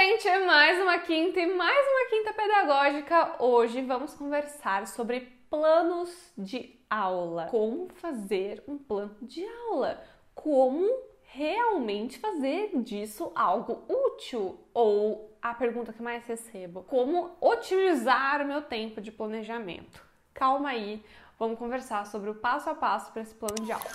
gente, mais uma quinta pedagógica. Hoje vamos conversar sobre planos de aula. Como fazer um plano de aula? Como realmente fazer disso algo útil? Ou a pergunta que mais recebo: como otimizar o meu tempo de planejamento? Calma aí, vamos conversar sobre o passo a passo para esse plano de aula.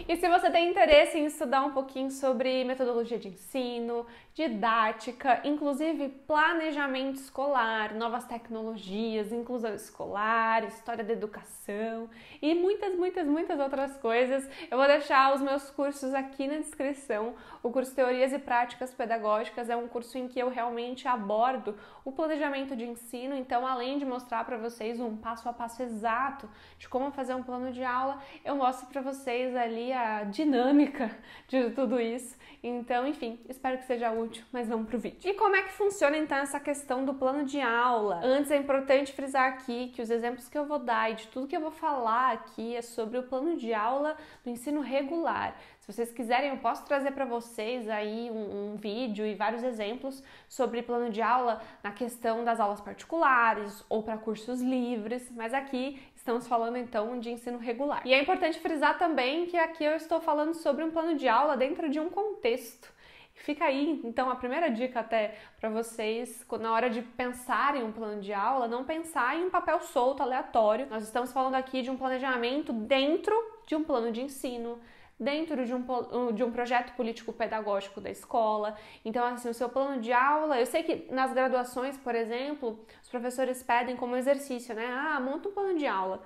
E se você tem interesse em estudar um pouquinho sobre metodologia de ensino, didática, inclusive planejamento escolar, novas tecnologias, inclusão escolar, história da educação e muitas outras coisas, eu vou deixar os meus cursos aqui na descrição. O curso Teorias e Práticas Pedagógicas é um curso em que eu realmente abordo o planejamento de ensino, então além de mostrar para vocês um passo a passo exato de como fazer um plano de aula, eu mostro para vocês ali a dinâmica de tudo isso. Então, enfim, espero que seja útil, mas vamos pro vídeo. E como é que funciona então essa questão do plano de aula? Antes é importante frisar aqui que os exemplos que eu vou dar e de tudo que eu vou falar aqui é sobre o plano de aula do ensino regular. Se vocês quiserem, eu posso trazer para vocês aí um vídeo e vários exemplos sobre plano de aula na questão das aulas particulares ou para cursos livres, mas aqui estamos falando então de ensino regular. E é importante frisar também que aqui eu estou falando sobre um plano de aula dentro de um contexto. Fica aí, então, a primeira dica até para vocês, na hora de pensar em um plano de aula, não pensar em um papel solto, aleatório. Nós estamos falando aqui de um planejamento dentro de um plano de ensino, dentro de um projeto político-pedagógico da escola. Então, assim, o seu plano de aula, eu sei que nas graduações, por exemplo, os professores pedem como exercício, né? Monta um plano de aula.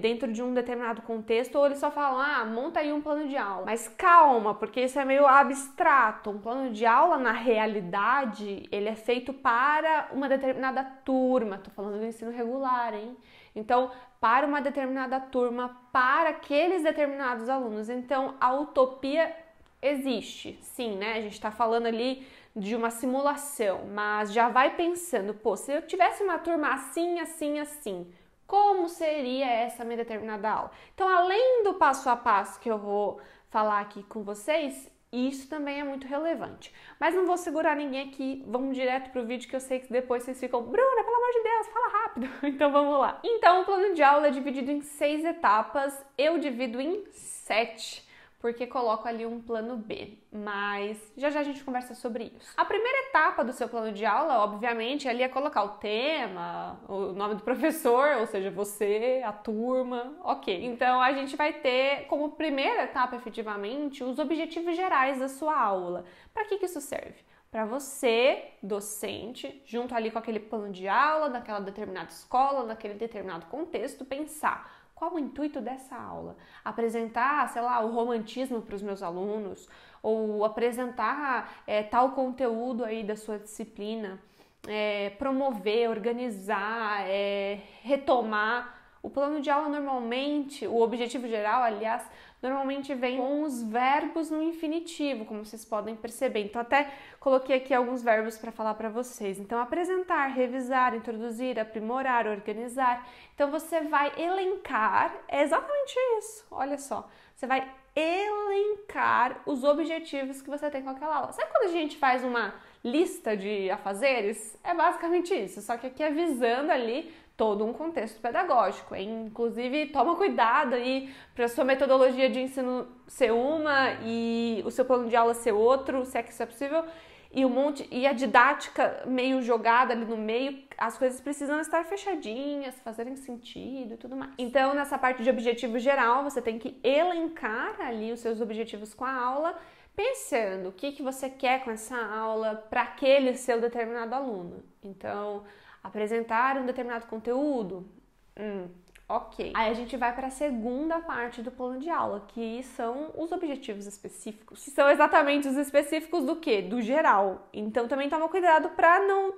Dentro de um determinado contexto, ou eles só falam, monta aí um plano de aula. Mas calma, porque isso é meio abstrato. Um plano de aula, na realidade, ele é feito para uma determinada turma. Tô falando do ensino regular, hein? Então, para uma determinada turma, para aqueles determinados alunos. Então, a utopia existe, sim, né? A gente tá falando ali de uma simulação, mas já vai pensando, se eu tivesse uma turma assim, como seria essa minha determinada aula? Então, além do passo a passo que eu vou falar aqui com vocês, isso também é muito relevante. Mas não vou segurar ninguém aqui, vamos direto pro vídeo que eu sei que depois vocês ficam, Bruna, pelo amor de Deus, fala rápido. Então vamos lá. Então, o plano de aula é dividido em 6 etapas, eu divido em 7. Porque coloco ali um plano B, mas já a gente conversa sobre isso. A primeira etapa do seu plano de aula, obviamente, ali é colocar o tema, o nome do professor, ou seja, você, a turma, ok. Então, a gente vai ter como primeira etapa, efetivamente, os objetivos gerais da sua aula. Para que isso serve? Para você, docente, junto ali com aquele plano de aula, daquela determinada escola, naquele determinado contexto, pensar: qual o intuito dessa aula? Apresentar, o romantismo para os meus alunos, ou apresentar tal conteúdo aí da sua disciplina, promover, organizar, retomar. O plano de aula normalmente, o objetivo geral, aliás, normalmente vem com os verbos no infinitivo, como vocês podem perceber. Então, até coloquei aqui alguns verbos para falar para vocês. Então, apresentar, revisar, introduzir, aprimorar, organizar. Então, você vai elencar, é exatamente isso, olha só. Você vai elencar os objetivos que você tem com aquela aula. Sabe quando a gente faz uma lista de afazeres? É basicamente isso, só que aqui é visando ali todo um contexto pedagógico, hein? Inclusive, toma cuidado aí para a sua metodologia de ensino ser uma e o seu plano de aula ser outro, se é que isso é possível, e a didática meio jogada ali no meio, as coisas precisam estar fechadinhas, fazerem sentido e tudo mais. Então, nessa parte de objetivo geral, você tem que elencar ali os seus objetivos com a aula, pensando o que você quer com essa aula para aquele seu determinado aluno. Então, apresentar um determinado conteúdo? Ok. Aí a gente vai para a segunda parte do plano de aula, que são os objetivos específicos. Que são exatamente os específicos do quê? Do geral. Então também toma cuidado para não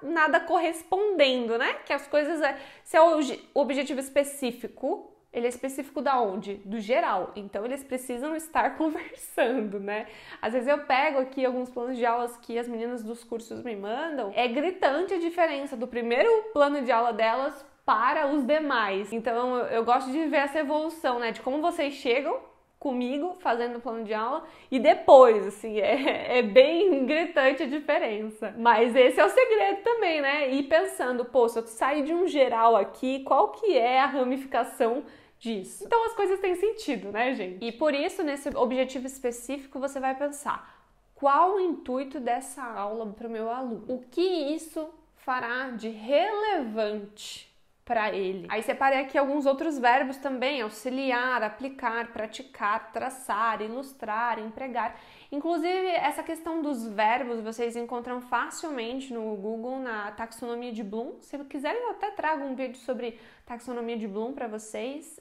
nada correspondendo, né? Que as coisas... Se é o objetivo específico, ele é específico da onde? Do geral. Então, eles precisam estar conversando, né? Às vezes eu pego aqui alguns planos de aulas que as meninas dos cursos me mandam. É gritante a diferença do primeiro plano de aula delas para os demais. Então, eu gosto de ver essa evolução, né? De como vocês chegam comigo fazendo o plano de aula e depois, assim, é bem gritante a diferença. Mas esse é o segredo também, né? Ir pensando, pô, se eu sair de um geral aqui, qual que é a ramificação disso? Então as coisas têm sentido, né, gente? E por isso, nesse objetivo específico, você vai pensar, qual o intuito dessa aula para o meu aluno? O que isso fará de relevante para ele? Aí separei aqui alguns outros verbos também: auxiliar, aplicar, praticar, traçar, ilustrar, empregar. Inclusive, essa questão dos verbos vocês encontram facilmente no Google, na taxonomia de Bloom. Se quiserem, eu até trago um vídeo sobre taxonomia de Bloom para vocês.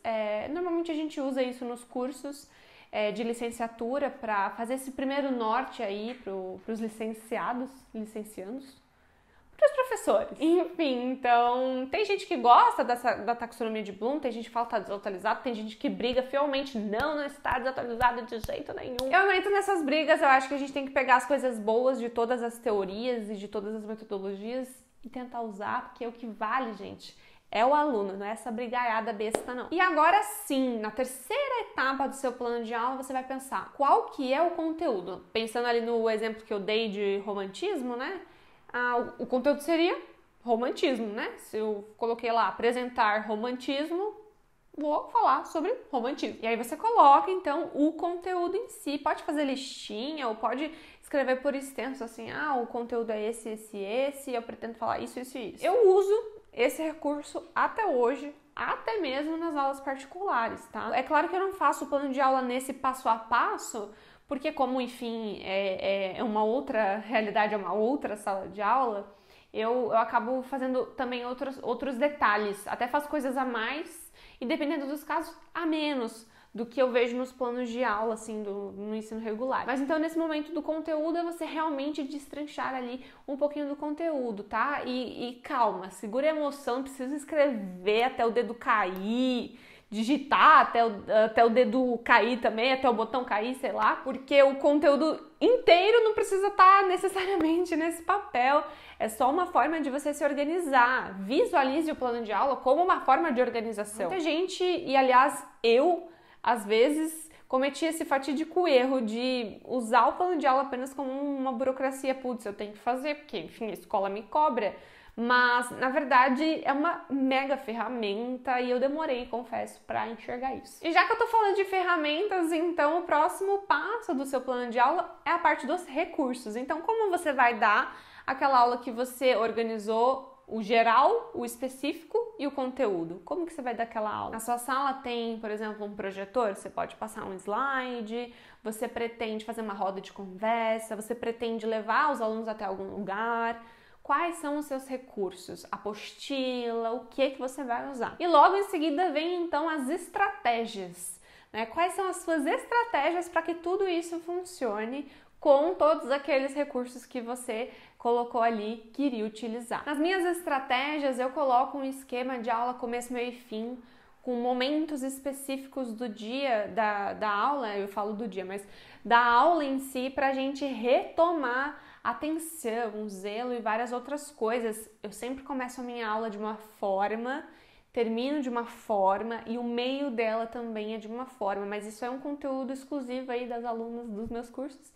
Normalmente a gente usa isso nos cursos de licenciatura para fazer esse primeiro norte aí para os licenciandos, para os professores. Enfim, então, tem gente que gosta da taxonomia de Bloom, tem gente que fala que tá desatualizado, tem gente que briga fielmente, não está desatualizado de jeito nenhum. Eu não entro nessas brigas, eu acho que a gente tem que pegar as coisas boas de todas as teorias e de todas as metodologias e tentar usar, porque o que vale, gente, é o aluno, não é essa brigaiada besta, não. E agora sim, na terceira etapa do seu plano de aula, você vai pensar qual que é o conteúdo. Pensando ali no exemplo que eu dei de romantismo, né? O conteúdo seria romantismo, né? Se eu coloquei lá apresentar romantismo, vou falar sobre romantismo. E aí você coloca, então, o conteúdo em si. Pode fazer listinha ou pode escrever por extenso, assim, o conteúdo é esse, eu pretendo falar isso. Eu uso esse recurso até hoje, até mesmo nas aulas particulares, tá? É claro que eu não faço o plano de aula nesse passo a passo, porque como, enfim, é uma outra realidade, é uma outra sala de aula, eu acabo fazendo também outros detalhes, até faço coisas a mais e, dependendo dos casos, a menos do que eu vejo nos planos de aula, assim, no ensino regular. Mas então, nesse momento do conteúdo, é você realmente destrinchar ali um pouquinho do conteúdo, tá? E calma, segura a emoção, não precisa escrever até o dedo cair, digitar até o dedo cair também, até o botão cair, sei lá, porque o conteúdo inteiro não precisa estar necessariamente nesse papel. É só uma forma de você se organizar. Visualize o plano de aula como uma forma de organização. Muita gente, e aliás, eu, às vezes, cometi esse fatídico erro de usar o plano de aula apenas como uma burocracia. Putz, eu tenho que fazer, porque, enfim, a escola me cobra. Mas, na verdade, é uma mega ferramenta e eu demorei, confesso, para enxergar isso. E já que eu tô falando de ferramentas, então o próximo passo do seu plano de aula é a parte dos recursos. Então, como você vai dar aquela aula que você organizou, o geral, o específico e o conteúdo? Como que você vai dar aquela aula? Na sua sala tem, por exemplo, um projetor, você pode passar um slide, você pretende fazer uma roda de conversa, você pretende levar os alunos até algum lugar. Quais são os seus recursos? Apostila, o que você vai usar? E logo em seguida vem então as estratégias, né? Quais são as suas estratégias para que tudo isso funcione com todos aqueles recursos que você colocou ali que iria utilizar? Nas minhas estratégias eu coloco um esquema de aula começo, meio e fim, com momentos específicos do dia da aula, eu falo do dia, mas da aula em si, para a gente retomar atenção, zelo e várias outras coisas. Eu sempre começo a minha aula de uma forma, termino de uma forma e o meio dela também é de uma forma, mas isso é um conteúdo exclusivo aí das alunas dos meus cursos.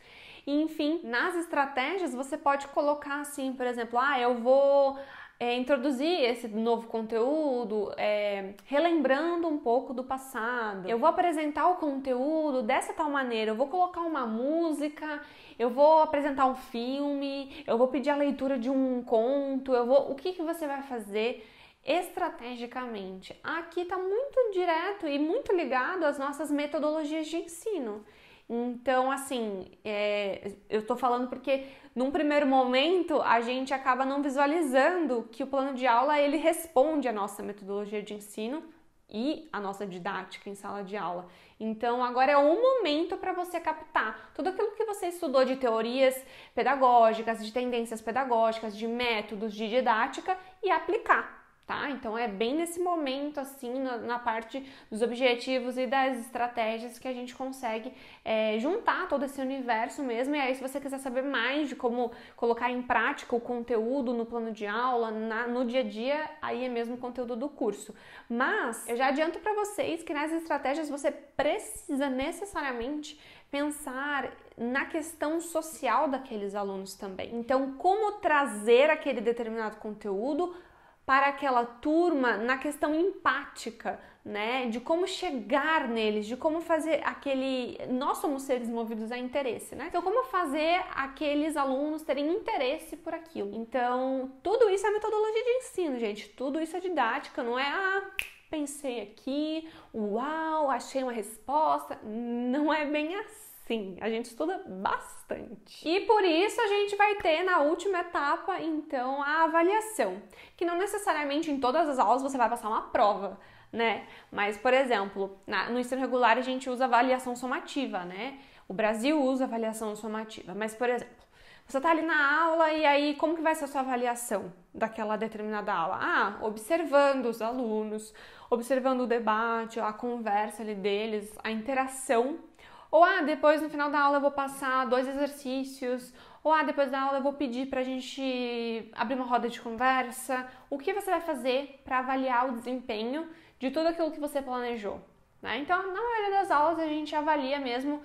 E, enfim, nas estratégias você pode colocar assim, por exemplo, eu vou introduzir esse novo conteúdo relembrando um pouco do passado. Eu vou apresentar o conteúdo dessa tal maneira, eu vou colocar uma música, eu vou apresentar um filme, eu vou pedir a leitura de um conto, o que você vai fazer estrategicamente? Aqui está muito direto e muito ligado às nossas metodologias de ensino. Então, assim, eu tô falando porque num primeiro momento a gente acaba não visualizando que o plano de aula ele responde à nossa metodologia de ensino e à nossa didática em sala de aula. Então, agora é um momento para você captar tudo aquilo que você estudou de teorias pedagógicas, de tendências pedagógicas, de métodos de didática e aplicar. tá? Então é bem nesse momento, assim, na parte dos objetivos e das estratégias que a gente consegue juntar todo esse universo mesmo. E aí, se você quiser saber mais de como colocar em prática o conteúdo no plano de aula, no dia a dia, aí é mesmo o conteúdo do curso. Mas eu já adianto para vocês que nas estratégias você precisa necessariamente pensar na questão social daqueles alunos também. Então, como trazer aquele determinado conteúdo para aquela turma na questão empática, né? De como chegar neles, de como fazer aquele... Nós somos seres movidos a interesse, né? Então, como fazer aqueles alunos terem interesse por aquilo. Então, tudo isso é metodologia de ensino, gente. Tudo isso é didática, não é... pensei aqui, uau, achei uma resposta. Não é bem assim. Sim, a gente estuda bastante. E por isso a gente vai ter na última etapa, então, a avaliação. Que não necessariamente em todas as aulas você vai passar uma prova, né? Mas, por exemplo, no ensino regular a gente usa avaliação somativa, né? O Brasil usa avaliação somativa. Mas, por exemplo, você tá ali na aula e aí como que vai ser a sua avaliação daquela determinada aula? Observando os alunos, observando o debate, a conversa ali deles, a interação. Ou, depois no final da aula eu vou passar 2 exercícios. Ou, depois da aula eu vou pedir pra gente abrir uma roda de conversa. O que você vai fazer para avaliar o desempenho de tudo aquilo que você planejou? Né? Então, na maioria das aulas a gente avalia mesmo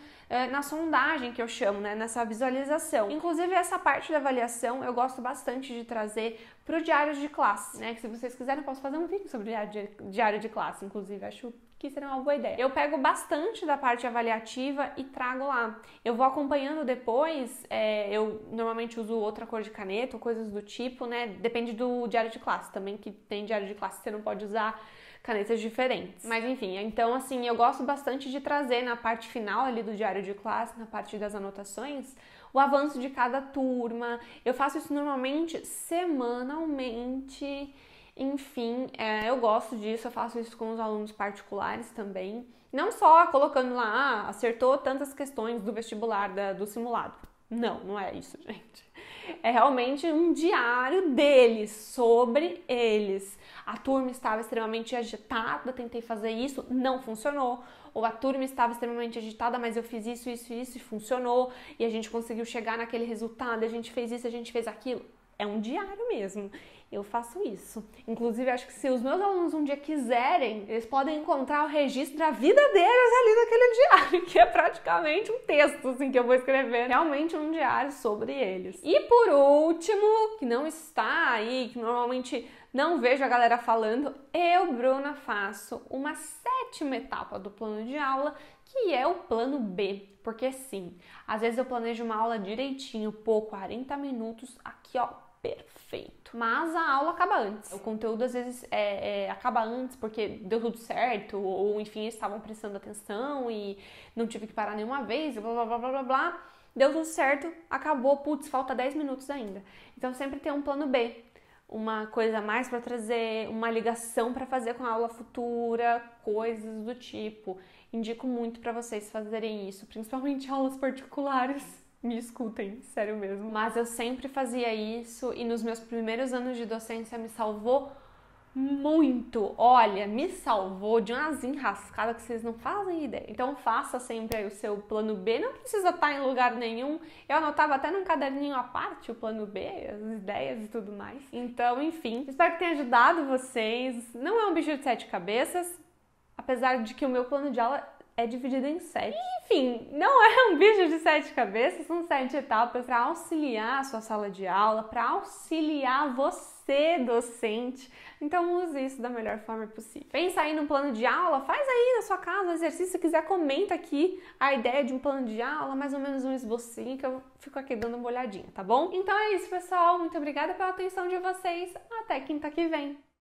na sondagem, que eu chamo, né? Nessa visualização. Inclusive, essa parte da avaliação eu gosto bastante de trazer para o diário de classe, né? Que se vocês quiserem eu posso fazer um vídeo sobre diário de classe, inclusive, acho que seria uma boa ideia. Eu pego bastante da parte avaliativa e trago lá. Eu vou acompanhando depois, eu normalmente uso outra cor de caneta ou coisas do tipo, né? Depende do diário de classe também, que tem diário de classe que você não pode usar canetas diferentes. Mas enfim, então assim, eu gosto bastante de trazer na parte final ali do diário de classe, na parte das anotações, o avanço de cada turma. Eu faço isso normalmente semanalmente. Enfim, eu gosto disso, eu faço isso com os alunos particulares também. Não só colocando lá, acertou tantas questões do vestibular, do simulado. Não é isso, gente. É realmente um diário deles, sobre eles. A turma estava extremamente agitada, tentei fazer isso, não funcionou. Ou a turma estava extremamente agitada, mas eu fiz isso e funcionou. E a gente conseguiu chegar naquele resultado, a gente fez isso, a gente fez aquilo. É um diário mesmo. Eu faço isso. Inclusive, acho que se os meus alunos um dia quiserem, eles podem encontrar o registro da vida deles ali naquele diário, que é praticamente um texto assim, que eu vou escrever. Realmente um diário sobre eles. E por último, que não está aí, que normalmente não vejo a galera falando, eu, Bruna, faço uma 7ª etapa do plano de aula, que é o plano B. Porque sim, às vezes eu planejo uma aula direitinho, 40 minutos, aqui ó, perfeito. Mas a aula acaba antes. O conteúdo às vezes acaba antes porque deu tudo certo, ou enfim, eles estavam prestando atenção e não tive que parar nenhuma vez, blá blá blá blá blá blá. Deu tudo certo, acabou, putz, falta 10 minutos ainda. Então sempre tem um plano B. Uma coisa a mais para trazer, uma ligação para fazer com a aula futura, coisas do tipo. Indico muito para vocês fazerem isso, principalmente aulas particulares. Me escutem, sério mesmo. Mas eu sempre fazia isso e nos meus primeiros anos de docência me salvou muito. Olha, me salvou de umas enrascadas que vocês não fazem ideia. Então faça sempre aí o seu plano B, não precisa estar em lugar nenhum. Eu anotava até num caderninho à parte o plano B, as ideias e tudo mais. Então, enfim, espero que tenha ajudado vocês. Não é um bicho de 7 cabeças, apesar de que o meu plano de aula é dividido em 7. Enfim, não é um bicho de 7 cabeças, são 7 etapas para auxiliar a sua sala de aula, para auxiliar você, docente. Então use isso da melhor forma possível. Pensa aí num plano de aula, faz aí na sua casa um exercício, se quiser comenta aqui a ideia de um plano de aula, mais ou menos um esbocinho, que eu fico aqui dando uma olhadinha, tá bom? Então é isso, pessoal. Muito obrigada pela atenção de vocês. Até quinta que vem.